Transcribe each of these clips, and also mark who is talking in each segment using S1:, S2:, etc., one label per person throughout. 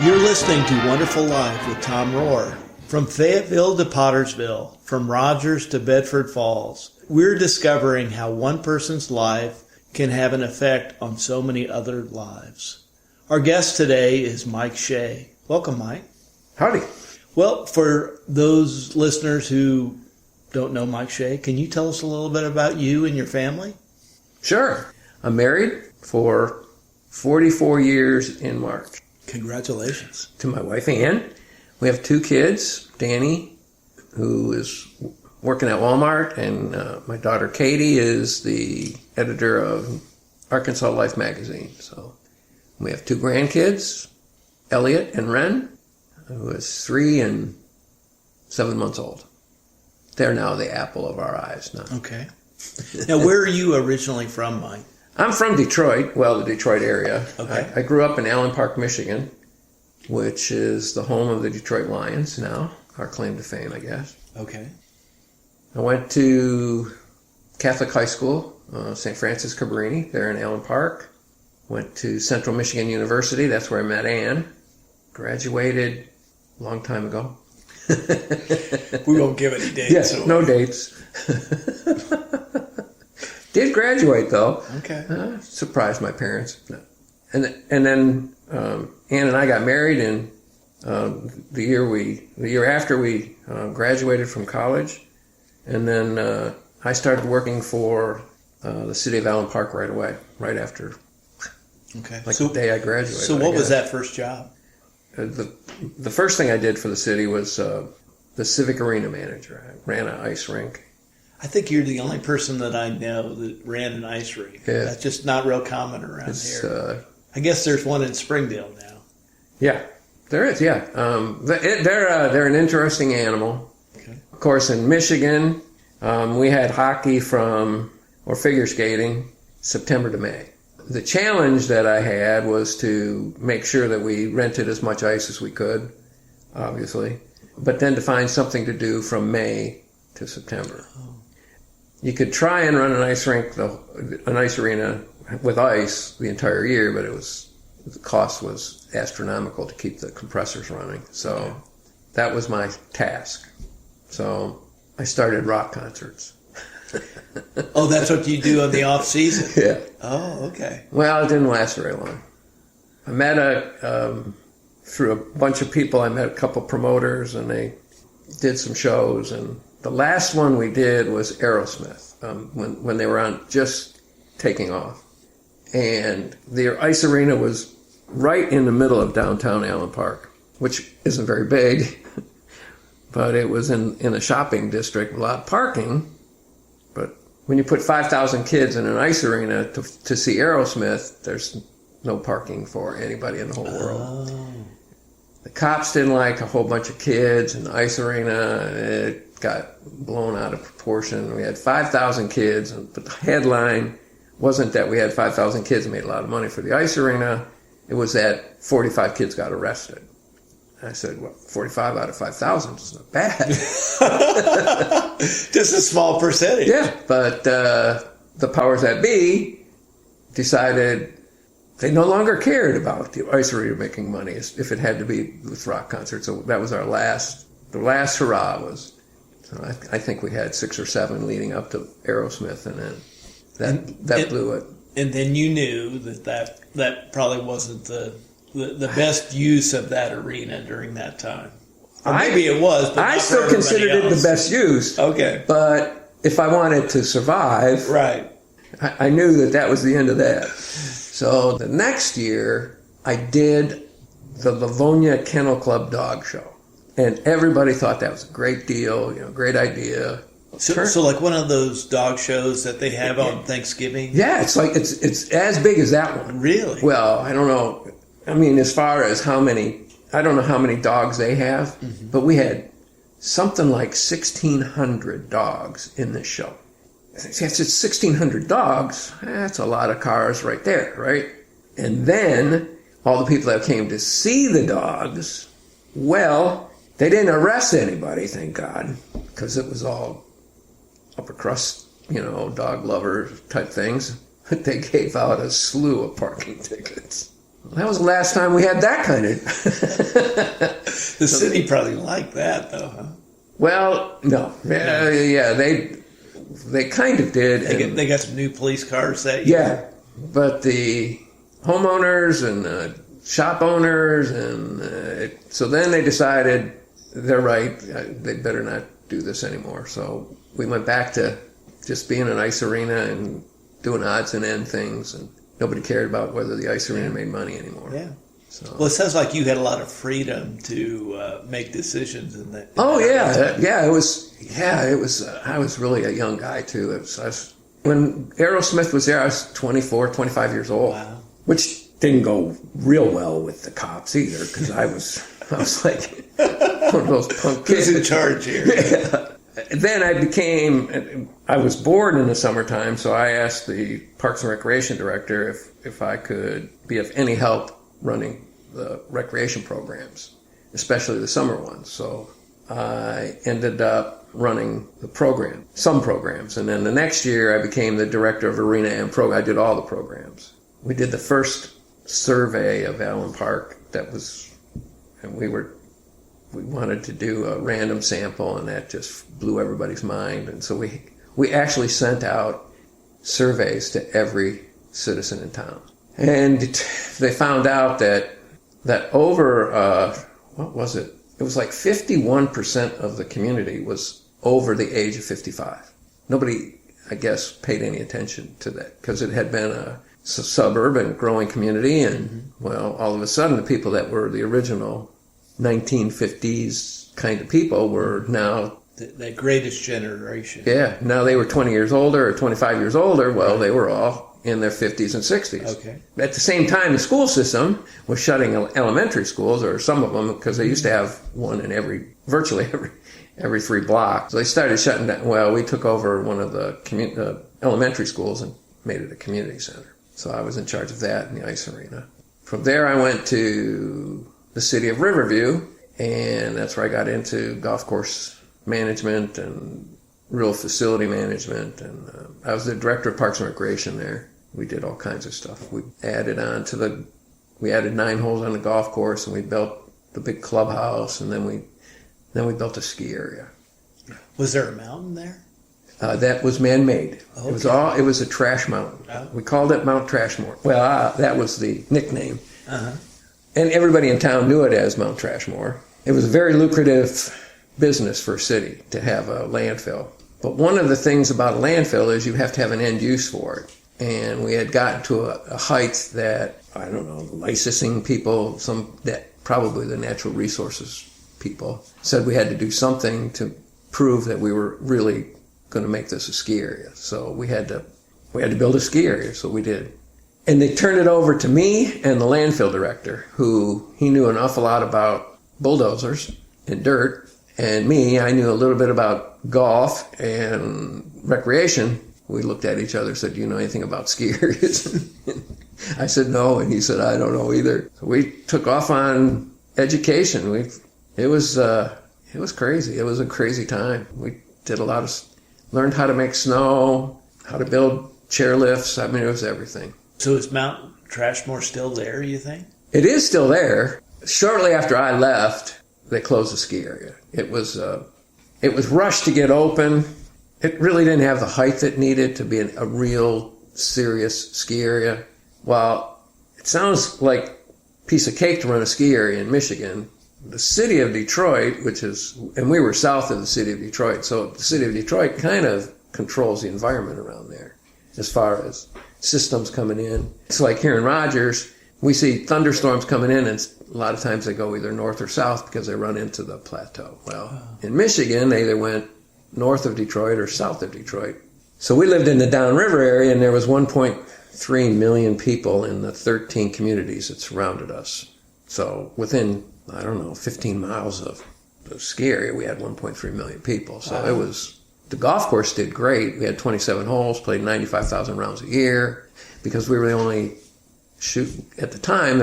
S1: You're listening to Wonderful Life with Tom Rohr. From Fayetteville to Pottersville, from Rogers to Bedford Falls, we're discovering how one person's life can have an effect on so many other lives. Our guest today is Mike Shea. Welcome, Mike.
S2: Howdy.
S1: Well, for those listeners who don't know Mike Shea, can you tell us a little bit about you and your family?
S2: Sure. I'm married for 44 years in March.
S1: Congratulations.
S2: To my wife, Ann. We have 2 kids, Danny, who is working at Walmart, and my daughter, Katie, is the editor of Arkansas Life magazine. So we have 2 grandkids, Elliot and Ren, who is 3 and 7 months old. They're now the apple of our eyes now.
S1: Okay. Now, where are you originally from, Mike?
S2: I'm from Detroit, the Detroit area.
S1: Okay.
S2: I grew up in Allen Park, Michigan, which is the home of the Detroit Lions now, our claim to fame, I guess.
S1: Okay.
S2: I went to Catholic high school, St. Francis Cabrini, there in Allen Park. Went to Central Michigan University, that's where I met Ann. Graduated a long time ago.
S1: We won't give any dates.
S2: Yes, no dates. Did graduate though.
S1: Okay.
S2: Surprised my parents. And then Ann and I got married in the year after we graduated from college, and then I started working for the city of Allen Park right away, right after.
S1: Okay.
S2: The day I graduated.
S1: So what was that first job?
S2: The first thing I did for the city was the civic arena manager. I ran an ice rink.
S1: I think you're the only person that I know that ran an ice rink.
S2: Yeah.
S1: That's just not real common around here. I guess there's one in Springdale now.
S2: Yeah, there is. Yeah, they're an interesting animal.
S1: Okay.
S2: Of course, in Michigan, we had hockey or figure skating, September to May. The challenge that I had was to make sure that we rented as much ice as we could, obviously, but then to find something to do from May to September.
S1: Oh.
S2: You could try and run an ice rink, an ice arena with ice the entire year, but the cost was astronomical to keep the compressors running. So that was my task. So I started rock concerts.
S1: Oh, that's what you do in the off season?
S2: Yeah.
S1: Oh, okay.
S2: Well, it didn't last very long. I met through a bunch of people, I met a couple promoters, and they did some shows, and the last one we did was Aerosmith, when they were just taking off. And the ice arena was right in the middle of downtown Allen Park, which isn't very big, but it was in a shopping district, a lot of parking. But when you put 5,000 kids in an ice arena to see Aerosmith, there's no parking for anybody in the whole world.
S1: Oh.
S2: The cops didn't like a whole bunch of kids in the ice arena. It got blown out of proportion. We had 5,000 kids, but the headline wasn't that we had 5,000 kids and made a lot of money for the ice arena. It was that 45 kids got arrested. I said, well, 45 out of 5,000 is not bad.
S1: Just a small percentage.
S2: Yeah, but the powers that be decided they no longer cared about the ice arena making money if it had to be with rock concerts. So that was the last hurrah was. So I think we had 6 or 7 leading up to Aerosmith, and then that blew it. And
S1: then you knew that probably wasn't the best use of that arena during that time. Or maybe it was, but
S2: I still considered it the best use.
S1: Okay.
S2: But if I wanted to survive,
S1: right,
S2: I knew that was the end of that. So the next year, I did the LIVONIA Kennel Club Dog Show. And everybody thought that was a great deal, great idea.
S1: So like one of those dog shows that they have on Thanksgiving?
S2: Yeah, it's as big as that one.
S1: Really?
S2: Well, I don't know. I mean, as far as I don't know how many dogs they have, but we had something like 1,600 dogs in this show. It's 1,600 dogs. That's a lot of cars right there, right? And then all the people that came to see the dogs, well, they didn't arrest anybody, thank God, because it was all upper crust, dog lover type things. They gave out a slew of parking tickets. That was the last time we had that kind of...
S1: The city probably liked that, though, huh?
S2: Well, no. Yeah, they kind of did.
S1: They got some new police cars that year.
S2: Yeah, but the homeowners and shop owners, and so then they decided they're right, they better not do this anymore. So we went back to just being an ice arena and doing odds and end things, and nobody cared about whether the ice arena made money anymore.
S1: Yeah.
S2: So.
S1: Well, it sounds like you had a lot of freedom to make decisions in that.
S2: It was. I was really a young guy too. When Aerosmith was there, I was 24, 25 years old. Wow. Which didn't go real well with the cops either, because I was like one of those punk kids.
S1: Who's in charge here?
S2: Yeah. Then I was bored in the summertime, so I asked the Parks and Recreation director if I could be of any help running the recreation programs, especially the summer ones. So I ended up running some programs. And then the next year I became the director of arena and I did all the programs. We did the first survey of Allen Park and we wanted to do a random sample, and that just blew everybody's mind. And so we actually sent out surveys to every citizen in town. And they found out that over, what was it? It was like 51% of the community was over the age of 55. Nobody, I guess, paid any attention to that because it had been a suburban growing community. And, well, all of a sudden the people that were the original 1950s kind of people were now...
S1: The greatest generation.
S2: Yeah. Now they were 20 years older or 25 years older. Well, they were all in their 50s and 60s.
S1: Okay.
S2: At the same time, the school system was shutting elementary schools, or some of them, because they used to have one in virtually every 3 blocks. So they started shutting down. Well, we took over one of the elementary schools and made it a community center. So I was in charge of that in the ice arena. From there, I went to the city of Riverview, and that's where I got into golf course management and real facility management, and I was the director of Parks and Recreation there. We did all kinds of stuff. We added 9 holes on the golf course, and we built the big clubhouse, and then we built a ski area.
S1: Was there a mountain there?
S2: That was man-made.
S1: Okay.
S2: It was a trash mountain.
S1: Oh.
S2: We called it Mount Trashmore. Well, that was the nickname.
S1: Uh-huh.
S2: And everybody in town knew it as Mount Trashmore. It was a very lucrative business for a city to have a landfill. But one of the things about a landfill is you have to have an end use for it. And we had gotten to a height that, I don't know, licensing people, probably the natural resources people, said we had to do something to prove that we were really going to make this a ski area. So we had to build a ski area, so we did. And they turned it over to me and the landfill director, he knew an awful lot about bulldozers and dirt. And me, I knew a little bit about golf and recreation. We looked at each other and said, do you know anything about ski areas? I said no, and he said, I don't know either. So we took off on education. It was crazy. It was a crazy time. We did learned how to make snow, how to build chairlifts. I mean, it was everything.
S1: So is Mount Trashmore still there, you think?
S2: It is still there. Shortly after I left, they closed the ski area. It was rushed to get open. It really didn't have the height it needed to be a real serious ski area. While it sounds like a piece of cake to run a ski area in Michigan, the city of Detroit, and we were south of the city of Detroit, so the city of Detroit kind of controls the environment around there as far as systems coming in. It's like here in Rogers, we see thunderstorms coming in, and a lot of times they go either north or south because they run into the plateau. Well, in Michigan, they either went north of Detroit or south of Detroit. So we lived in the downriver area, and there was 1.3 million people in the 13 communities that surrounded us. So within, 15 miles of the ski area, we had 1.3 million people. So the golf course did great. We had 27 holes, played 95,000 rounds a year, because we were the only at the time,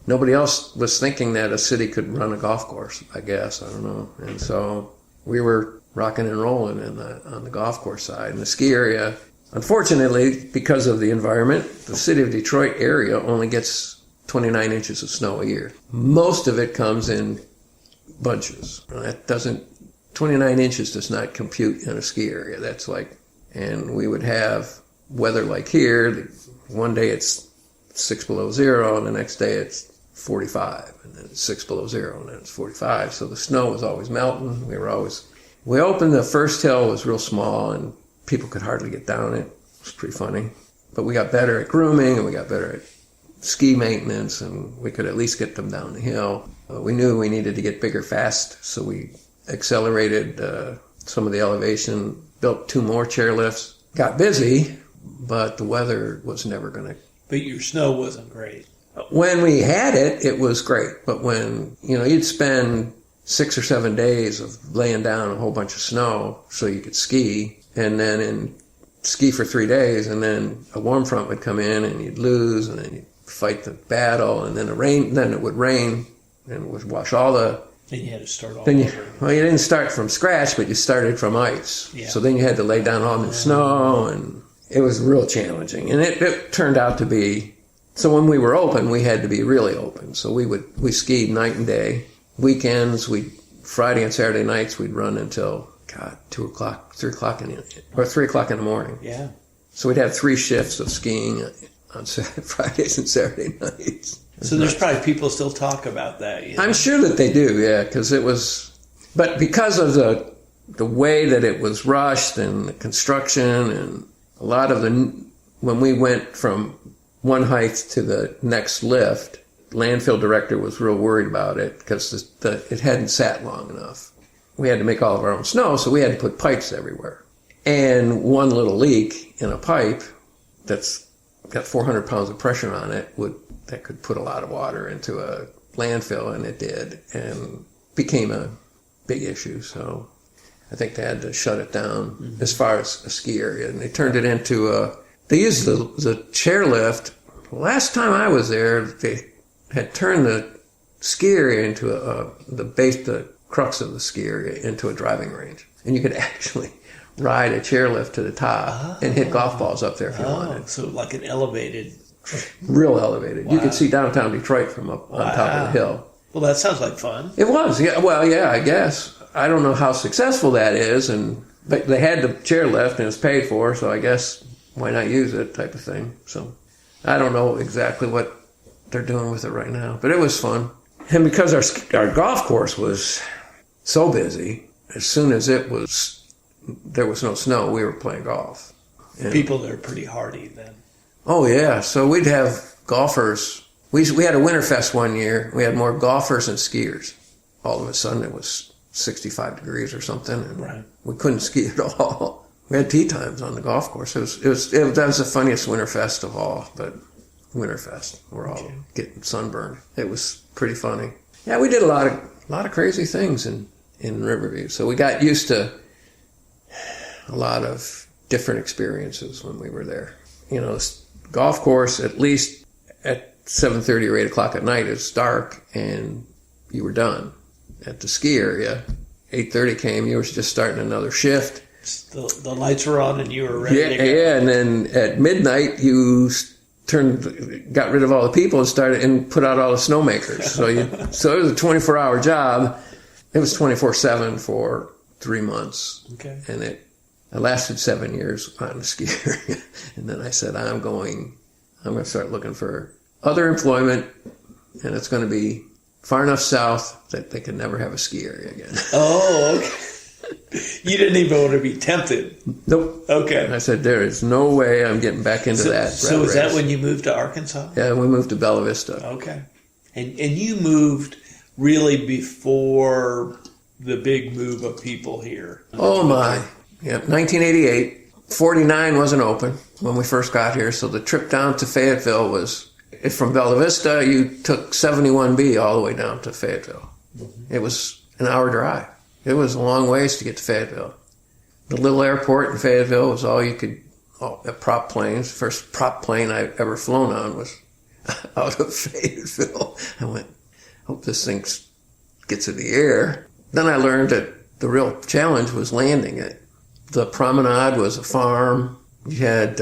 S2: nobody else was thinking that a city could run a golf course, I guess. I don't know. And so we were rocking and rolling on the golf course side. And the ski area, unfortunately, because of the environment, the city of Detroit area only gets 29 inches of snow a year. Most of it comes in bunches. 29 inches does not compute in a ski area. That's like, and we would have weather like here. One day it's 6 below zero, and the next day it's 45, and then it's 6 below zero, and then it's 45. So the snow was always melting. We opened the first hill, was real small, and people could hardly get down it. It was pretty funny. But we got better at grooming, and we got better at ski maintenance, and we could at least get them down the hill. We knew we needed to get bigger fast, so we accelerated some of the elevation, built 2 more chairlifts, got busy, but the weather was never going to...
S1: But your snow wasn't great.
S2: When we had it, it was great. But when, you'd spend 6 or 7 days of laying down a whole bunch of snow so you could ski, and then ski for 3 days, and then a warm front would come in and you'd lose, and then you'd fight the battle, and then it would rain, and it would wash all the...
S1: Then you had to start all over.
S2: Well, you didn't start from scratch, but you started from ice. Yeah. So then you had to lay down all new snow, and it was real challenging. And it turned out to be... So when we were open, we had to be really open. So we skied night and day. Weekends, Friday and Saturday nights, we'd run until, 2 o'clock, 3 o'clock or 3 o'clock in the morning.
S1: Yeah.
S2: So we'd have 3 shifts of skiing on Fridays and Saturday nights.
S1: So there's probably people still talk about that.
S2: I'm sure that they do, yeah, because it was... But because of the way that it was rushed and the construction and a lot of when we went from one height to the next lift, the landfill director was real worried about it because it hadn't sat long enough. We had to make all of our own snow, so we had to put pipes everywhere. And one little leak in a pipe that's got 400 pounds of pressure on it that could put a lot of water into a landfill, and it did, and became a big issue. So I think they had to shut it down as far as a ski area, and they turned it into they used the chairlift. Last time I was there, they had turned the ski area into the crux of the ski area into a driving range, and you could actually ride a chairlift to the top and hit golf balls up there if you wanted.
S1: So like an elevated...
S2: Real elevated.
S1: Wow.
S2: You could see downtown Detroit from up on top of the hill.
S1: Well, that sounds like fun.
S2: It was, yeah. Well, yeah, I guess. I don't know how successful that is, but they had the chairlift and it was paid for, so I guess why not use it type of thing. So I don't know exactly what they're doing with it right now, but it was fun. And because our golf course was so busy, as soon as there was no snow, we were playing golf. And
S1: people that are pretty hardy then.
S2: Oh, yeah. So we'd have golfers. We had a Winterfest one year. We had more golfers than skiers. All of a sudden, it was 65 degrees or something, and we couldn't ski at all. We had tee times on the golf course. That was the funniest Winterfest of all, but Winterfest. We're all getting sunburned. It was pretty funny. Yeah, we did a lot of crazy things in Riverview. So we got used to a lot of different experiences when we were there. Golf course, at least at 7:30 or 8 o'clock at night, it's dark and you were done. At the ski area, 8:30 came, you were just starting another shift.
S1: The lights were on and you were ready to go.
S2: Yeah, and then at midnight you got rid of all the people and put out all the snowmakers. So it was a 24-hour job. It was 24/7 for 3 months. Okay. And I lasted 7 years on the ski area. And then I said, I'm going to start looking for other employment, and it's going to be far enough south that they can never have a ski area again.
S1: Oh, okay. You didn't even want to be tempted.
S2: Nope.
S1: Okay.
S2: And I said, there is no way I'm getting back into that.
S1: So was that when you moved to Arkansas?
S2: Yeah, we moved to Bella Vista.
S1: Okay. And you moved really before the big move of people here.
S2: Oh, my. Yeah, 1988. 49 wasn't open when we first got here, so the trip down to Fayetteville was, from Bella Vista, you took 71B all the way down to Fayetteville. Mm-hmm. It was an hour drive. It was a long ways to get to Fayetteville. The little airport in Fayetteville was all you could, prop planes. First prop plane I've ever flown on was out of Fayetteville. I went, hope this thing gets in the air. Then I learned that the real challenge was landing it. The promenade was a farm. You had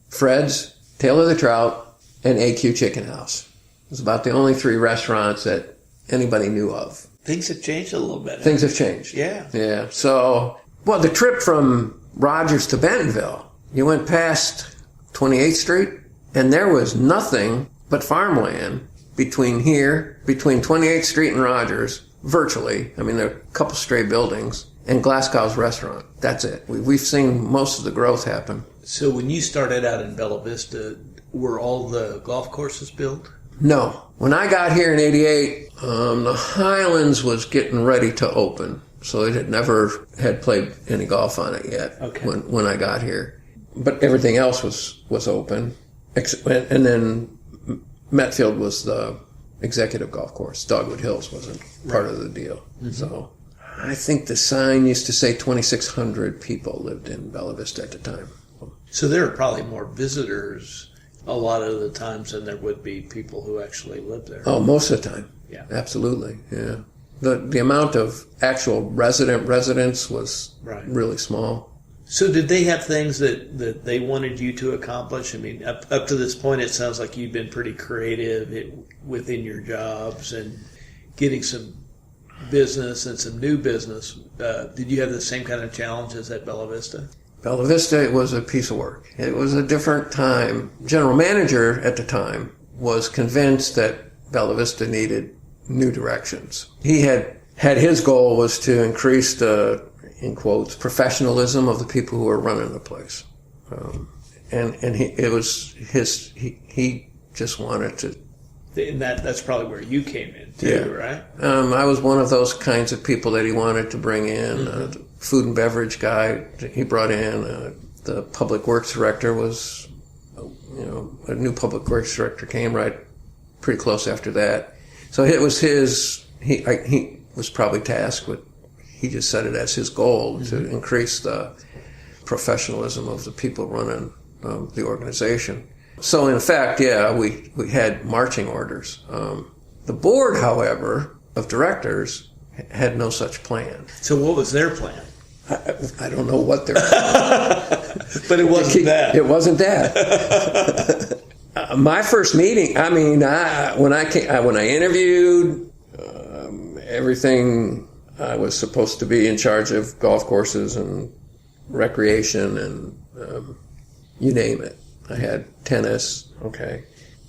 S2: Fred's, Tail of the Trout, and AQ Chicken House. was about the only 3 restaurants that anybody knew of.
S1: Things have changed a little bit.
S2: Things have changed.
S1: Yeah.
S2: Yeah. So, well, the trip from Rogers to Bentonville, you went past 28th Street, and there was nothing but farmland between 28th Street and Rogers, virtually. I mean, there are a couple stray buildings, and Glasgow's restaurant. That's it. We've seen most of the growth happen.
S1: So when you started out in Bella Vista, were all the golf courses built?
S2: No. When I got here in 88, the Highlands was getting ready to open. So it had never had played any golf on it yet when I got here. But everything else was open. And then Metfield was the executive golf course. Dogwood Hills wasn't part of the deal. Mm-hmm. So I think the sign used to say 2,600 people lived in Bella Vista at the time.
S1: So there are probably more visitors a lot of the times than there would be people who actually live there.
S2: Oh, most of the time.
S1: Yeah.
S2: Absolutely, yeah. The amount of actual residents was really small.
S1: So did they have things that they wanted you to accomplish? I mean, up to this point, it sounds like you've been pretty creative within your jobs and getting some business and some new business. Did you have the same kind of challenges at Bella Vista?
S2: Bella Vista, it was a piece of work. It was a different time. General manager at the time was convinced that Bella Vista needed new directions. He had his goal was to increase the, in quotes, professionalism of the people who were running the place. And he just wanted to.
S1: And that's probably where you came in too, right?
S2: I was one of those kinds of people that he wanted to bring in. Food and beverage guy he brought in. The public works director was, a new public works director came right pretty close after that. So it was he was probably tasked with, he just set it as his goal to increase the professionalism of the people running the organization. So in fact, we had marching orders. The board, however, of directors had no such plan.
S1: So what was their plan?
S2: I don't know what their plan was.
S1: But it wasn't that.
S2: It wasn't that. My first meeting, I mean, when I interviewed, everything, I was supposed to be in charge of golf courses and recreation and you name it. I had tennis. Okay.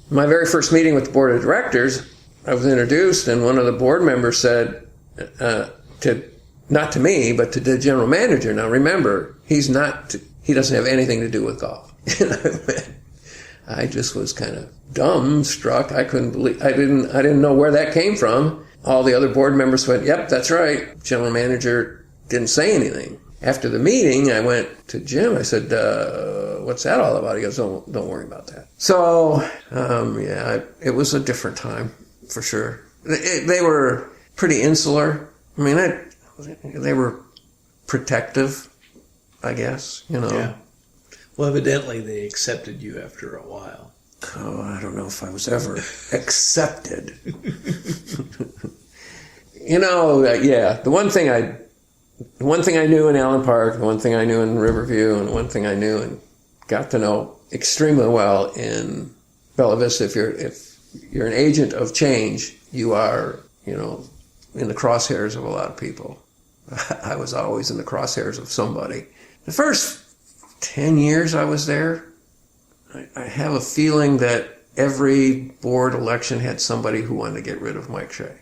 S2: My very first meeting with the board of directors, I was introduced, and one of the board members said, not to me, but to the general manager. Now remember, he doesn't have anything to do with golf. I just was kind of dumbstruck. I couldn't believe, I didn't know where that came from. All the other board members went, yep, that's right. General manager didn't say anything. After the meeting, I went to Jim. I said, what's that all about? He goes, don't worry about that. So, it was a different time, for sure. They were pretty insular. I mean, they were protective, I guess, Yeah.
S1: Well, evidently they accepted you after a while.
S2: Oh, I don't know if I was ever accepted. The one thing I knew in Allen Park, the one thing I knew in Riverview, and the one thing I knew and got to know extremely well in Bella Vista, if you're an agent of change, you are, in the crosshairs of a lot of people. I was always in the crosshairs of somebody. The first 10 years I was there, I have a feeling that every board election had somebody who wanted to get rid of Mike Shea.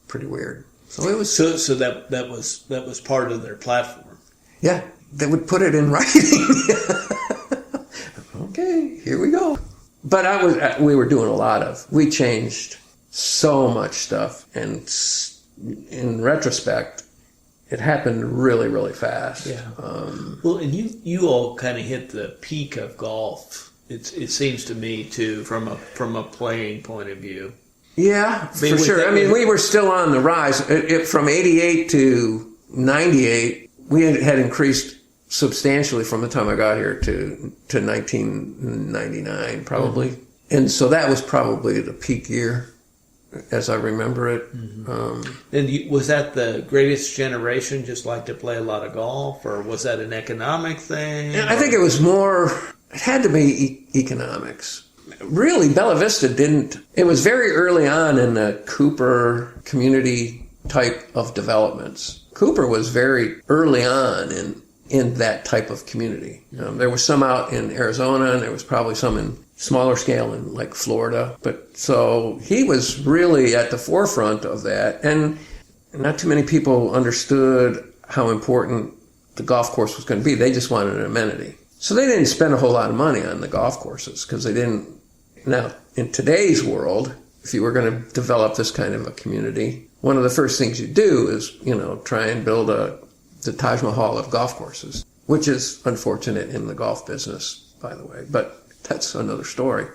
S2: Pretty weird. So it was.
S1: So that was part of their platform.
S2: Yeah, they would put it in writing. Okay, here we go. But we were doing a lot of. We changed so much stuff, and in retrospect, it happened really, really fast.
S1: Yeah. Well, and you all kind of hit the peak of golf. It seems to me too, from a playing point of view.
S2: Yeah, for sure. I mean, we were still on the rise. From 88 to 98, we had increased substantially from the time I got here to 1999, probably. Mm-hmm. And so that was probably the peak year, as I remember it.
S1: Mm-hmm. And was that the greatest generation just like to play a lot of golf, or was that an economic thing?
S2: I think it was more, it had to be economics. really, Bella Vista didn't. It was very early on in the Cooper community type of developments. Cooper was very early on in that type of community. There was some out in Arizona, and there was probably some in smaller scale in like Florida. But so he was really at the forefront of that, and not too many people understood how important the golf course was going to be. They just wanted an amenity. So they didn't spend a whole lot of money on the golf courses because they didn't. Now, in today's world, if you were going to develop this kind of a community, one of the first things you do is, try and build the Taj Mahal of golf courses, which is unfortunate in the golf business, by the way, but that's another story.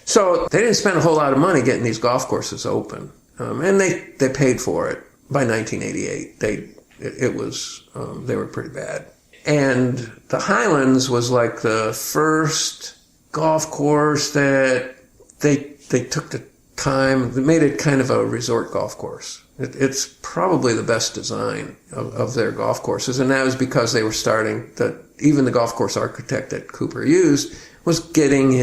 S2: So they didn't spend a whole lot of money getting these golf courses open, and they paid for it by 1988. They were pretty bad. And the Highlands was like the first golf course that they took the time, they made it kind of a resort golf course. It's probably the best design of their golf courses, and that was because they were even the golf course architect that Cooper used was figuring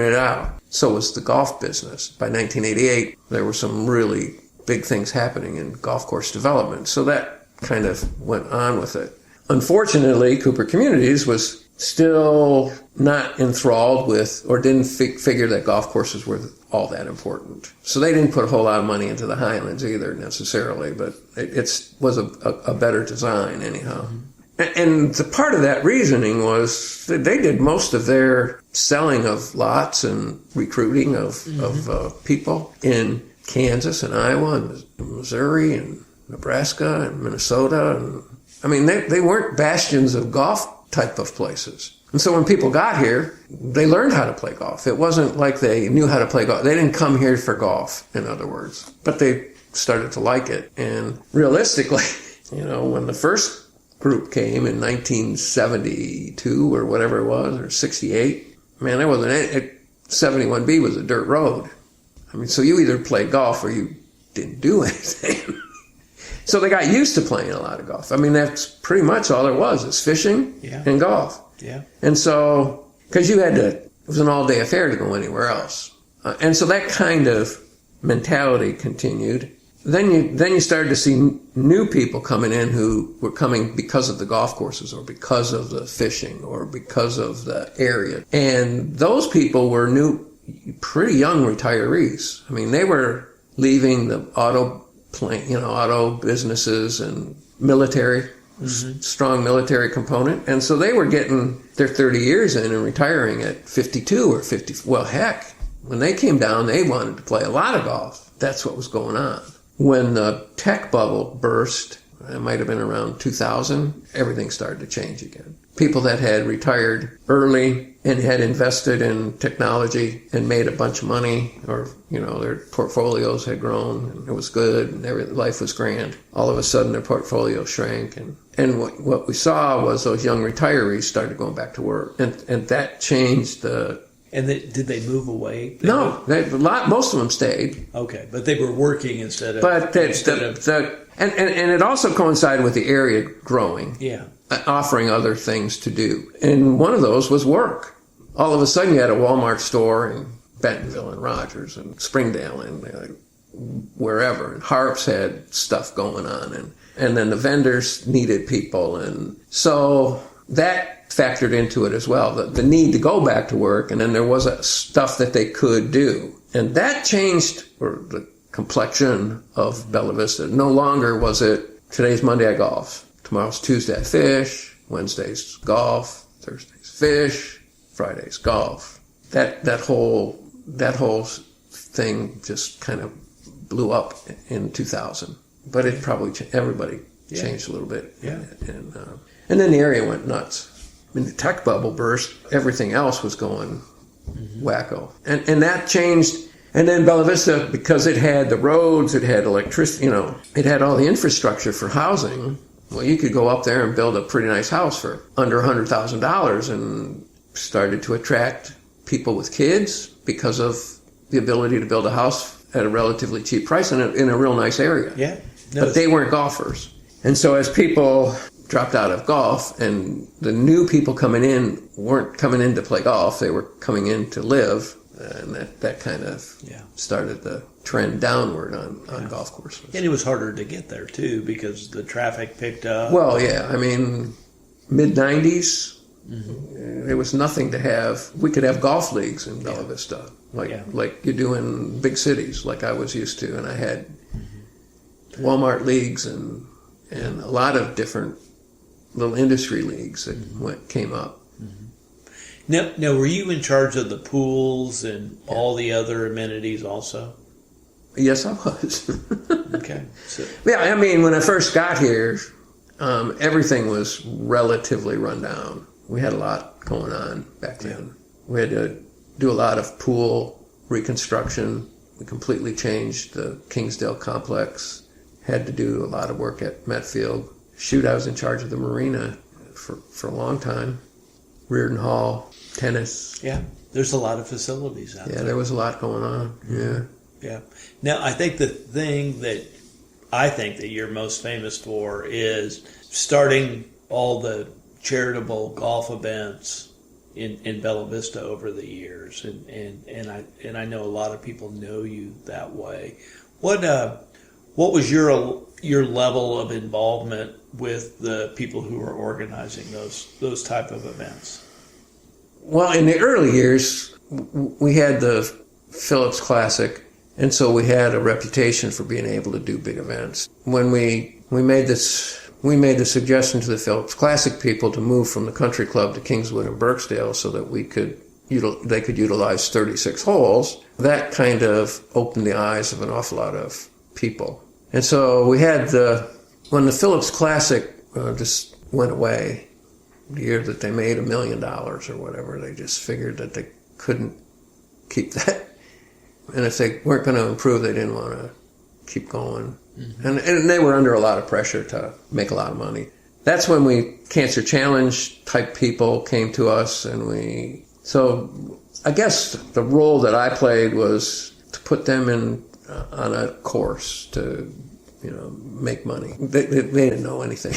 S2: it out. So was the golf business. By 1988, there were some really big things happening in golf course development, so that kind of went on with it. Unfortunately, Cooper Communities was still not enthralled with, or didn't figure that golf courses were all that important. So they didn't put a whole lot of money into the Highlands either necessarily, but it was a better design anyhow. And the part of that reasoning was that they did most of their selling of lots and recruiting of people in Kansas and Iowa and Missouri and Nebraska and Minnesota. And I mean, they weren't bastions of golf type of places. And so when people got here, they learned how to play golf. It wasn't like they knew how to play golf. They didn't come here for golf, in other words. But they started to like it. And realistically, when the first group came in 1972 or whatever it was, or 68, man, there wasn't any, 71B was a dirt road. I mean, so you either played golf or you didn't do anything. So they got used to playing a lot of golf. I mean, that's pretty much all there was, is fishing and golf.
S1: Yeah.
S2: And so, because it was an all-day affair to go anywhere else. And so that kind of mentality continued. Then you started to see new people coming in who were coming because of the golf courses or because of the fishing or because of the area. And those people were pretty young retirees. I mean, they were leaving the auto businesses and military, strong military component. And so they were getting their 30 years in and retiring at 52 or 50. Well, heck, when they came down, they wanted to play a lot of golf. That's what was going on. When the tech bubble burst, it might have been around 2000, everything started to change again. People that had retired early and had invested in technology and made a bunch of money, or, their portfolios had grown and it was good and life was grand. All of a sudden their portfolio shrank, and what we saw was those young retirees started going back to work, and that changed the...
S1: And did they move away?
S2: No, most of them stayed.
S1: Okay, but they were working instead of...
S2: But and it also coincided with the area growing.
S1: Yeah.
S2: Offering other things to do. And one of those was work. All of a sudden you had a Walmart store in Bentonville and Rogers and Springdale and wherever. And Harps had stuff going on. And then the vendors needed people. And so that factored into it as well, the need to go back to work. And then there was stuff that they could do. And that changed the complexion of Bella Vista. No longer was it, today's Monday I golf. Tomorrow's Tuesday I fish, Wednesday's golf, Thursday's fish, Friday's golf. That whole thing just kind of blew up in 2000. But it probably everybody changed a little bit.
S1: Yeah.
S2: And then the area went nuts. I mean, the tech bubble burst. Everything else was going wacko, and that changed. And then Bella Vista, because it had the roads, it had electricity, it had all the infrastructure for housing. Well, you could go up there and build a pretty nice house for under $100,000 and started to attract people with kids because of the ability to build a house at a relatively cheap price in a real nice area.
S1: Yeah.
S2: But they weren't golfers. And so as people dropped out of golf and the new people coming in weren't coming in to play golf, they were coming in to live, and that kind of started the trend downward on golf courses.
S1: And it was harder to get there too because the traffic picked up.
S2: Well, yeah, I mean, mid-90s, there was nothing to have. We could have golf leagues in Bella Vista, like you do in big cities, like I was used to, and I had Walmart leagues and a lot of different little industry leagues that came up.
S1: Now, were you in charge of the pools and all the other amenities also?
S2: Yes, I was.
S1: Okay. So.
S2: Yeah, I mean, when I first got here, everything was relatively run down. We had a lot going on back then. We had to do a lot of pool reconstruction. We completely changed the Kingsdale complex. Had to do a lot of work at Metfield. Shoot, I was in charge of the marina for a long time. Reardon Hall, tennis.
S1: Yeah, there's a lot of facilities out there.
S2: Yeah, there was a lot going on.
S1: Yeah. Now, I think the thing that you're most famous for is starting all the charitable golf events in Bella Vista over the years, and I know a lot of people know you that way. What was your level of involvement with the people who were organizing those type of events?
S2: Well, in the early years, we had the Phillips Classic, and so we had a reputation for being able to do big events. When we made the suggestion to the Phillips Classic people to move from the country club to Kingswood and Birksdale so that they could utilize 36 holes. That kind of opened the eyes of an awful lot of people. And so we had when the Phillips Classic just went away, the year that they made $1 million or whatever, they just figured that they couldn't keep that. And if they weren't going to improve, they didn't want to keep going. And they were under a lot of pressure to make a lot of money. That's when Cancer Challenge type people came to us, so I guess the role that I played was to put them on a course to, make money. They didn't know anything.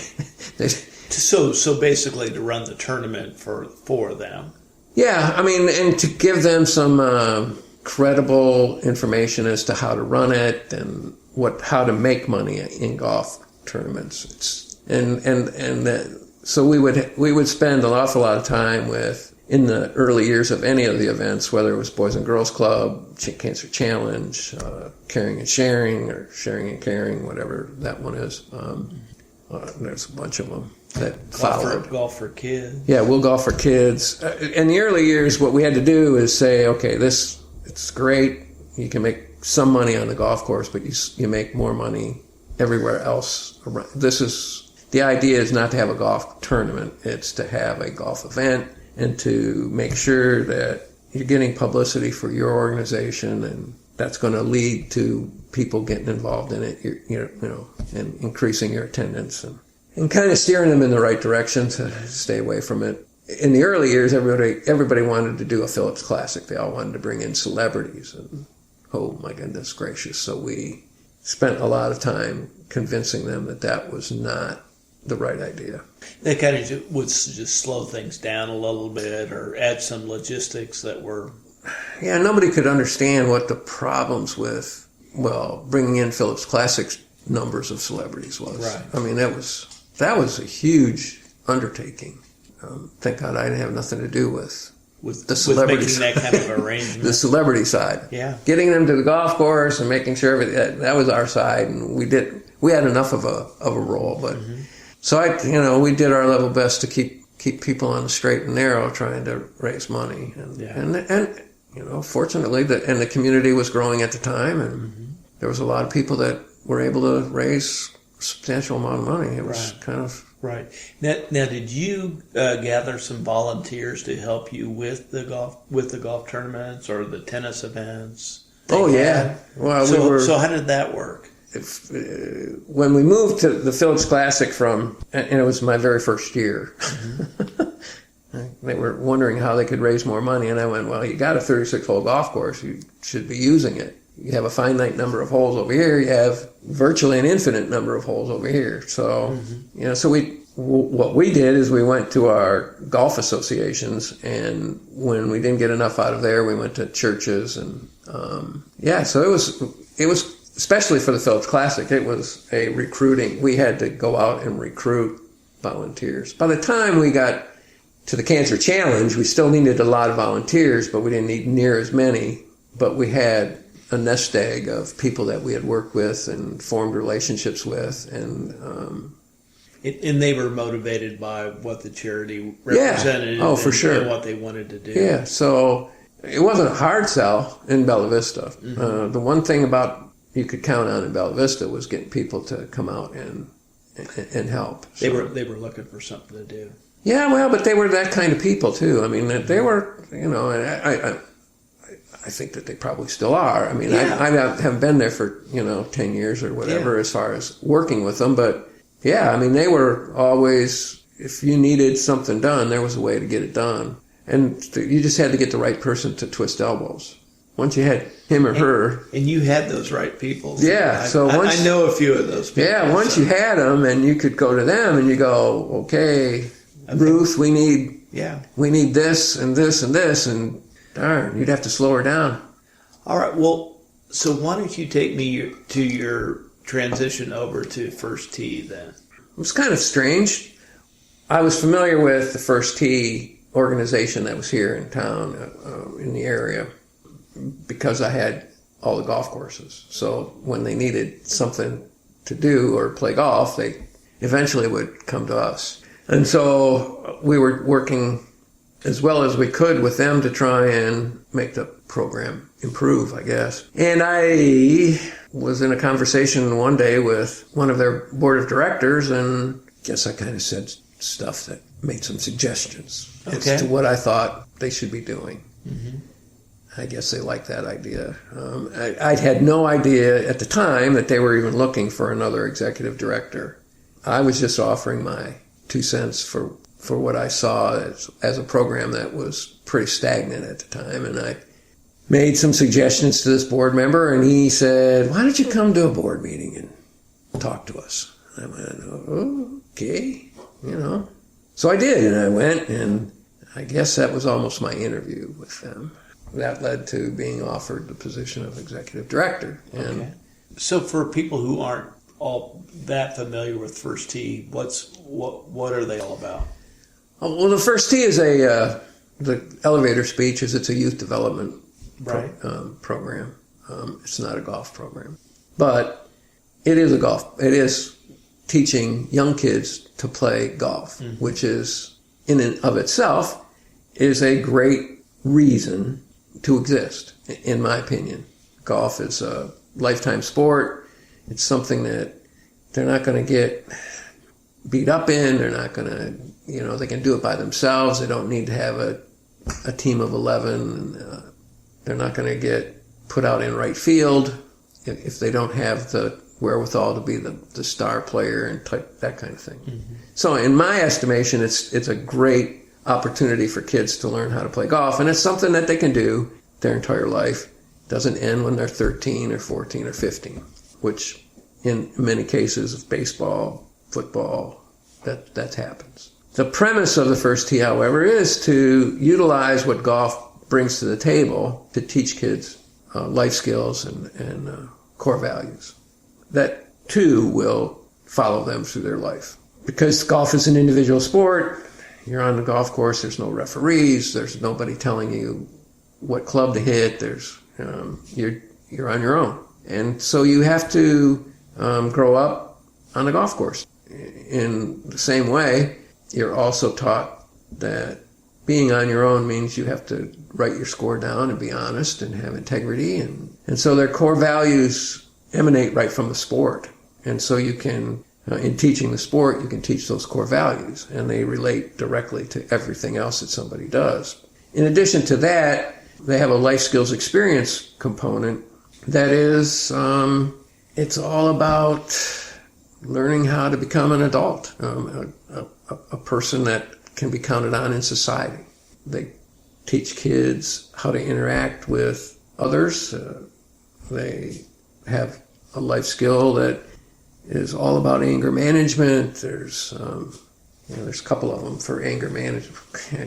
S1: So basically to run the tournament for them.
S2: Yeah, I mean, and to give them some credible information as to how to run it and how to make money in golf tournaments. So we would spend an awful lot of time in the early years of any of the events, whether it was Boys and Girls Club, Cancer Challenge, Caring and Sharing, or Sharing and Caring, whatever that one is. There's a bunch of them that followed.
S1: Golf for kids.
S2: Yeah, we'll golf for kids. In the early years, what we had to do is say, okay, it's great. You can make some money on the golf course, but you make more money everywhere else around. The idea is not to have a golf tournament. It's to have a golf event and to make sure that you're getting publicity for your organization, and that's going to lead to people getting involved in it, and increasing your attendance and kind of steering them in the right direction to stay away from it. In the early years, everybody wanted to do a Phillips Classic. They all wanted to bring in celebrities, and oh my goodness gracious. So we spent a lot of time convincing them that was not the right idea.
S1: They kind of would just slow things down a little bit or add some logistics that were...
S2: Yeah, nobody could understand what the problems with, bringing in Phillips Classic numbers of celebrities was.
S1: Right.
S2: I mean, that was a huge undertaking. Thank God I didn't have nothing to do with the celebrity
S1: making that kind of arrangement.
S2: The celebrity side.
S1: Yeah.
S2: Getting them to the golf course and making sure that was our side, and we had enough of a role, but so we did our level best to keep people on the straight and narrow, trying to raise money, and fortunately the community was growing at the time, and there was a lot of people that were able to raise a substantial amount of money. It was kind of
S1: right. Now, did you gather some volunteers to help you with the golf tournaments or the tennis events?
S2: Oh yeah. Well,
S1: so how did that work?
S2: When we moved to the Phillips Classic and it was my very first year, they were wondering how they could raise more money, and I went, well, you got a 36-hole golf course, you should be using it. You have a finite number of holes over here, you have virtually an infinite number of holes over here. So, so we what we did is we went to our golf associations, and when we didn't get enough out of there, we went to churches, and so it was especially for the Phillips Classic, it was a recruiting. We had to go out and recruit volunteers. By the time we got to the Cancer Challenge, we still needed a lot of volunteers, but we didn't need near as many. But we had a nest egg of people that we had worked with and formed relationships with, and
S1: they were motivated by what the charity represented.
S2: Yeah. Oh, for sure.
S1: And what they wanted to do.
S2: Yeah, so it wasn't a hard sell in Bella Vista.
S1: Mm-hmm.
S2: The one thing about you could count on in Bella Vista was getting people to come out and help.
S1: They were looking for something to do.
S2: Yeah, well, but they were that kind of people too. I mean, they were, I think that they probably still are. I mean, yeah. I haven't been there for 10 years or whatever as far as working with them, but yeah, I mean, they were always, if you needed something done, there was a way to get it done. And you just had to get the right person to twist elbows. Once you had him or her. And
S1: you had those right people.
S2: Yeah.
S1: I know a few of those people.
S2: Yeah, once you had them and you could go to them and you go, okay. Ruth, we need this and this and this, and darn, you'd have to slow her down.
S1: All right, well, so why don't you take me to your transition over to First Tee then?
S2: It was kind of strange. I was familiar with the First Tee organization that was here in town, in the area, because I had all the golf courses. So when they needed something to do or play golf, they eventually would come to us. And so we were working as well as we could with them to try and make the program improve, I guess. And I was in a conversation one day with one of their board of directors, and I guess I kind of said stuff that made some suggestions as to what I thought they should be doing. Mm-hmm. I guess they liked that idea. I had no idea at the time that they were even looking for another executive director. I was just offering my 2 cents for what I saw as a program that was pretty stagnant at the time. And I made some suggestions to this board member, and he said, why don't you come to a board meeting and talk to us? And I went, oh, okay, So I did, and I went, and I guess that was almost my interview with them. That led to being offered the position of executive director. And
S1: so for people who aren't all that familiar with First Tee, what are they all about?
S2: Well, the First Tee is the elevator speech is it's a youth development program. It's not a golf program, but it is teaching young kids to play golf, which is in and of itself is a great reason to exist, in my opinion. Golf is a lifetime sport. It's something that they're not going to get beat up in. They're not going to, they can do it by themselves. They don't need to have a team of 11. They're not going to get put out in right field if they don't have the wherewithal to be the star player and that kind of thing. Mm-hmm. So in my estimation, it's a great opportunity for kids to learn how to play golf, and it's something that they can do their entire life. It doesn't end when they're 13 or 14 or 15, which in many cases of baseball, football, that happens. The premise of the First Tee, however, is to utilize what golf brings to the table to teach kids life skills and core values that too will follow them through their life. Because golf is an individual sport, you're on the golf course, there's no referees, there's nobody telling you what club to hit, you're on your own. And so you have to grow up on the golf course. In the same way, you're also taught that being on your own means you have to write your score down and be honest and have integrity. And so their core values emanate right from the sport. And so you can, in teaching the sport, you can teach those core values, and they relate directly to everything else that somebody does. In addition to that, they have a life skills experience component that is, it's all about learning how to become an adult, a person that can be counted on in society. They teach kids how to interact with others. They have a life skill that is all about anger management. There's there's a couple of them for anger management,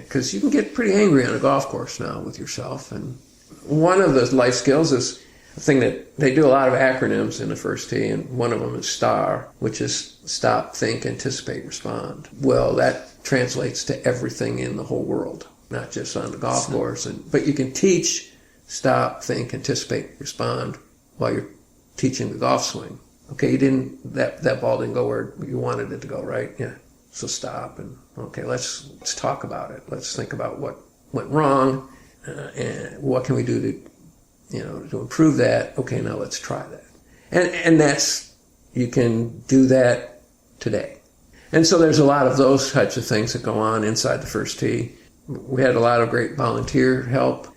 S2: because you can get pretty angry on a golf course now with yourself. And one of the life skills is a thing that they do a lot of acronyms in the first tee, and one of them is STAR, which is stop, think, anticipate, respond. Well, that translates to everything in the whole world, not just on the golf course. But you can teach stop, think, anticipate, respond while you're teaching the golf swing. Okay, that ball didn't go where you wanted it to go, right? Yeah. So stop and, okay, let's talk about it. Let's think about what went wrong and what can we do to improve that. Okay, now let's try that. And you can do that today. And so there's a lot of those types of things that go on inside the first tee. We had a lot of great volunteer help.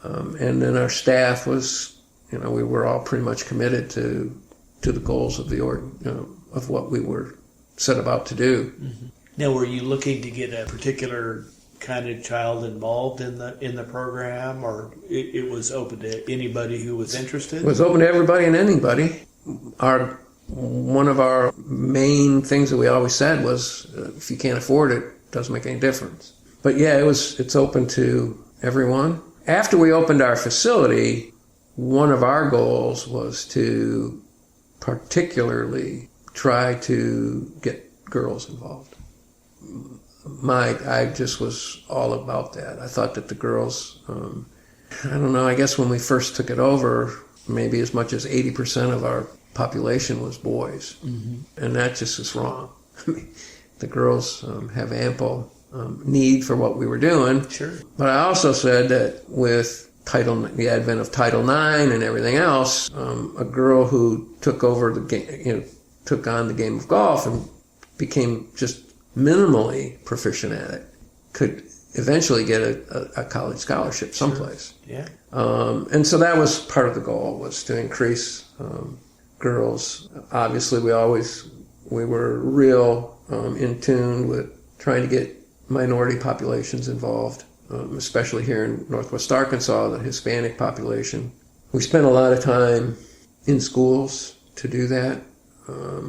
S2: And then our staff was, we were all pretty much committed to the goals of of what we were set about to do.
S1: Mm-hmm. Now, were you looking to get a particular kind of child involved in the program, or it was open to anybody who was interested?
S2: It was open to everybody and anybody. One of our main things that we always said was, if you can't afford it, it doesn't make any difference. But yeah, it's open to everyone. After we opened our facility, one of our goals was to particularly try to get girls involved. I just was all about that. I thought that the girls, I don't know, I guess when we first took it over, maybe as much as 80% of our population was boys. Mm-hmm. And that just is wrong. I mean, the girls have ample need for what we were doing.
S1: Sure.
S2: But I also said that with the advent of Title IX and everything else, a girl who took over the game, took on the game of golf and became just minimally proficient at it, could eventually get a college scholarship someplace.
S1: Sure. Yeah.
S2: And so that was part of the goal, was to increase girls. Obviously, we were real in tune with trying to get minority populations involved, especially here in Northwest Arkansas, the Hispanic population. We spent a lot of time in schools to do that.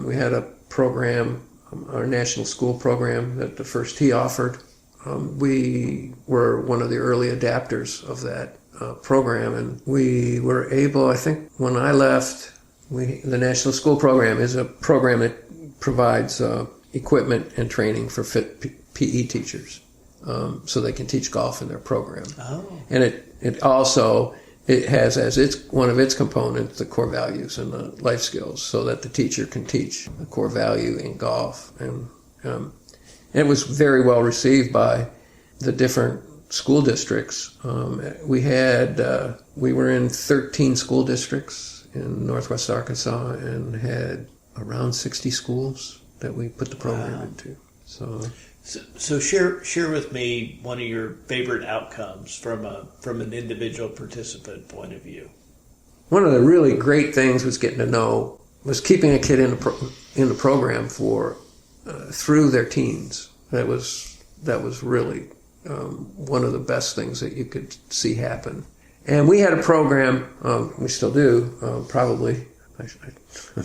S2: We had a program, our national school program that the First Tee offered. We were one of the early adapters of that program, and we were able, I think when I left, the national school program is a program that provides equipment and training for fit PE teachers, so they can teach golf in their program. Oh. And it also has as one of its components the core values and the life skills, so that the teacher can teach the core value in golf. And it was very well received by the different school districts. We were in 13 school districts in Northwest Arkansas and had around 60 schools that we put the program into.
S1: So share with me one of your favorite outcomes from an individual participant point of view.
S2: One of the really great things was keeping a kid in the program through their teens. That was really one of the best things that you could see happen. And we had a program, we still do, probably. I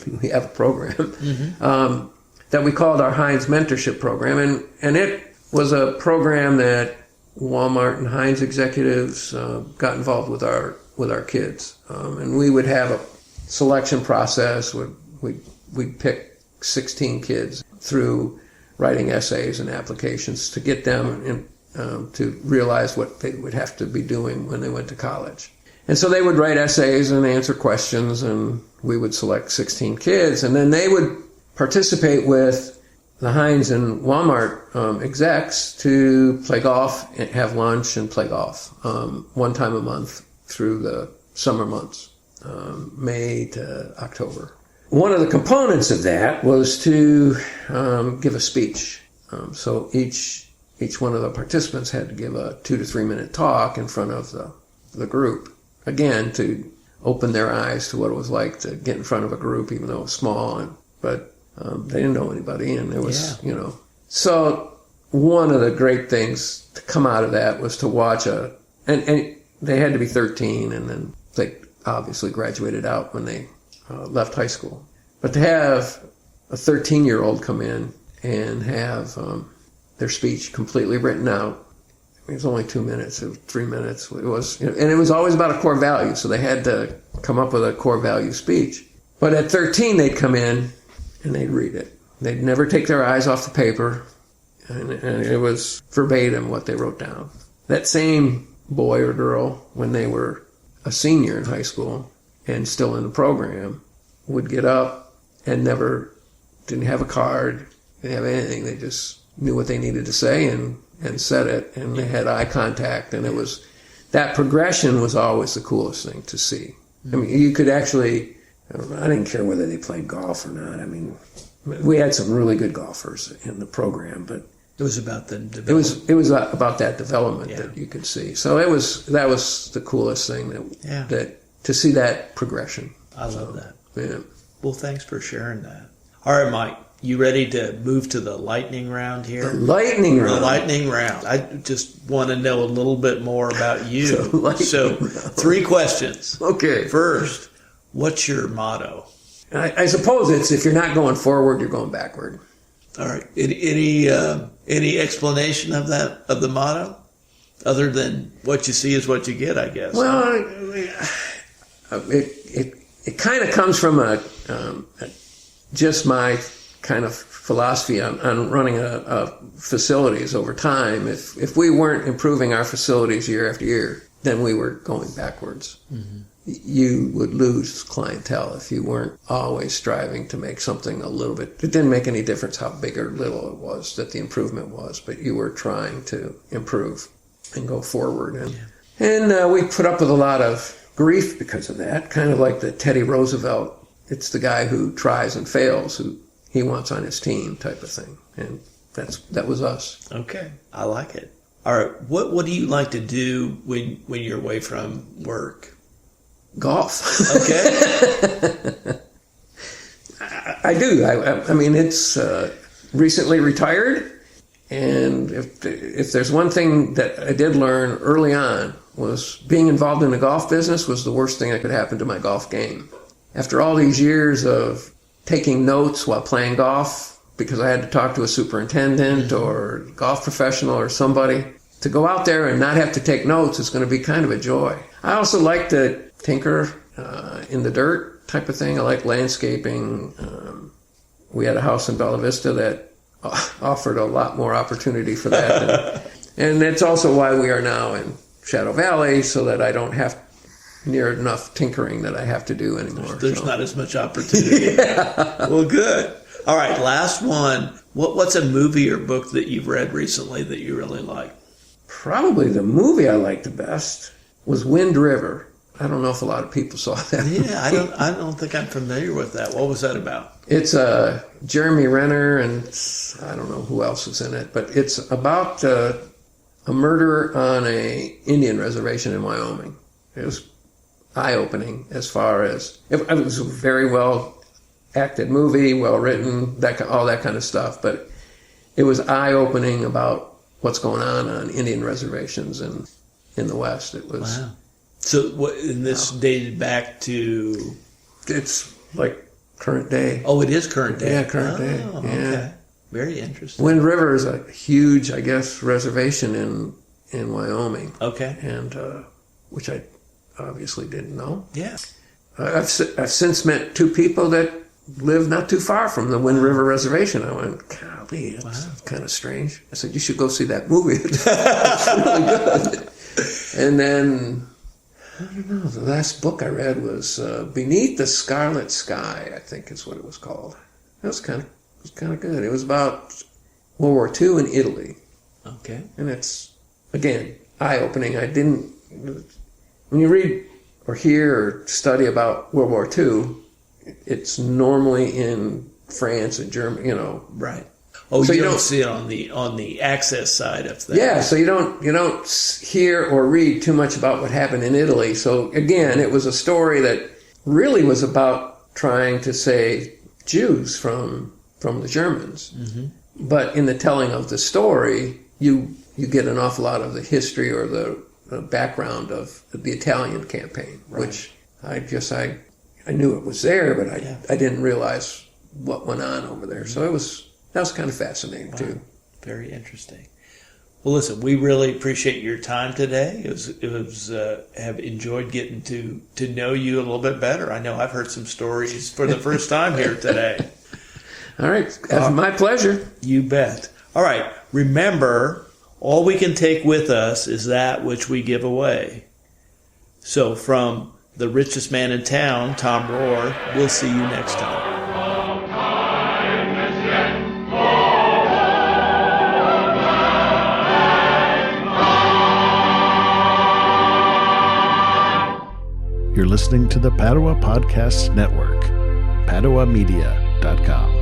S2: mean, we have a program. Mm-hmm. That we called our Heinz Mentorship Program, and it was a program that Walmart and Heinz executives got involved with our kids, and we would have a selection process. We'd pick 16 kids through writing essays and applications to get them to realize what they would have to be doing when they went to college. And so they would write essays and answer questions, and we would select 16 kids, and then they would participate with the Heinz and Walmart execs to play golf and have lunch and play golf one time a month through the summer months, May to October. One of the components of that was to give a speech. So each one of the participants had to give a 2 to 3 minute talk in front of the group, again to open their eyes to what it was like to get in front of a group, even though it was small, but they didn't know anybody, and there was, So one of the great things to come out of that was to watch and they had to be 13, and then they obviously graduated out when they left high school. But to have a 13-year-old come in and have their speech completely written out. It was only 2 minutes, it was 3 minutes. It was, and it was always about a core value, so they had to come up with a core value speech. But at 13, they'd come in and they'd read it. They'd never take their eyes off the paper, and it was verbatim what they wrote down. That same boy or girl, when they were a senior in high school and still in the program, would get up and didn't have a card, didn't have anything. They just knew what they needed to say and said it, and they had eye contact, and it was, that progression was always the coolest thing to see. I mean, you could actually, I didn't care whether they played golf or not. I mean, we had some really good golfers in the program, but
S1: it was about the development.
S2: It was about that development that you could see. So that was the coolest thing that to see that progression.
S1: I love that.
S2: Yeah.
S1: Well, thanks for sharing that. All right, Mike, you ready to move to the lightning round here?
S2: The lightning round.
S1: The lightning round. I just want to know a little bit more about you. So, 3 questions. Okay. First, what's your motto?
S2: I suppose it's, if you're not going forward, you're going backward.
S1: All right. Any explanation of that, of the motto, other than what you see is what you get, I guess?
S2: Well, it kind of comes from just my kind of philosophy on running a facilities over time. If we weren't improving our facilities year after year, then we were going backwards. Mm-hmm. You would lose clientele if you weren't always striving to make something a little bit. It didn't make any difference how big or little it was that the improvement was, but you were trying to improve and go forward. And we put up with a lot of grief because of that, kind of like the Teddy Roosevelt, it's the guy who tries and fails, who he wants on his team type of thing. And that was us.
S1: Okay. I like it. All right. What do you like to do when you're away from work?
S2: Golf.
S1: Okay.
S2: I do. I mean, it's recently retired, and if there's one thing that I did learn early on, was being involved in the golf business was the worst thing that could happen to my golf game. After all these years of taking notes while playing golf, because I had to talk to a superintendent or golf professional or somebody, to go out there and not have to take notes is going to be kind of a joy. I also like to tinker in the dirt type of thing. I like landscaping. We had a house in Bella Vista that offered a lot more opportunity for that. And that's also why we are now in Shadow Valley, so that I don't have near enough tinkering that I have to do anymore.
S1: There's not as much opportunity. Well, good. All right, last one. What's a movie or book that you've read recently that you really like?
S2: Probably the movie I liked the best was Wind River. I don't know if a lot of people saw that.
S1: Yeah, I don't think I'm familiar with that. What was that about?
S2: It's Jeremy Renner, and I don't know who else is in it, but it's about a murder on a Indian reservation in Wyoming. It was eye-opening as far as it was a very well acted movie, well written, all that kind of stuff. But it was eye-opening about what's going on Indian reservations in the West. It was.
S1: Wow. So this dated back to?
S2: It's like current day.
S1: Oh, it is current day.
S2: Yeah, current day. Yeah.
S1: Okay. Very interesting.
S2: Wind River is a huge, I guess, reservation in Wyoming.
S1: Okay.
S2: And which I obviously didn't know.
S1: Yeah.
S2: I've since met 2 people that live not too far from the Wind River Reservation. I went, golly, that's kind of strange. I said, you should go see that movie. It's really good. And then, I don't know, the last book I read was Beneath the Scarlet Sky, I think is what it was called. That was kind of good. It was about World War II in Italy.
S1: Okay.
S2: And it's, again, eye-opening. When you read or hear or study about World War II, it's normally in France and Germany,
S1: Right. Oh, so you don't see it on the access side of things.
S2: Yeah, so you don't hear or read too much about what happened in Italy. So again, it was a story that really was about trying to save Jews from the Germans. Mm-hmm. But in the telling of the story, you get an awful lot of the history or the background of the Italian campaign, right. Which I knew it was there, but I didn't realize what went on over there. So that was kind of fascinating too.
S1: Very interesting. Well, listen, we really appreciate your time today. Have enjoyed getting to know you a little bit better. I know I've heard some stories for the first time here today.
S2: All right. It's my pleasure.
S1: You bet. All right. Remember, all we can take with us is that which we give away. So from the richest man in town, Tom Rohr, we'll see you next time.
S3: You're listening to the Padua Podcasts Network, PaduaMedia.com.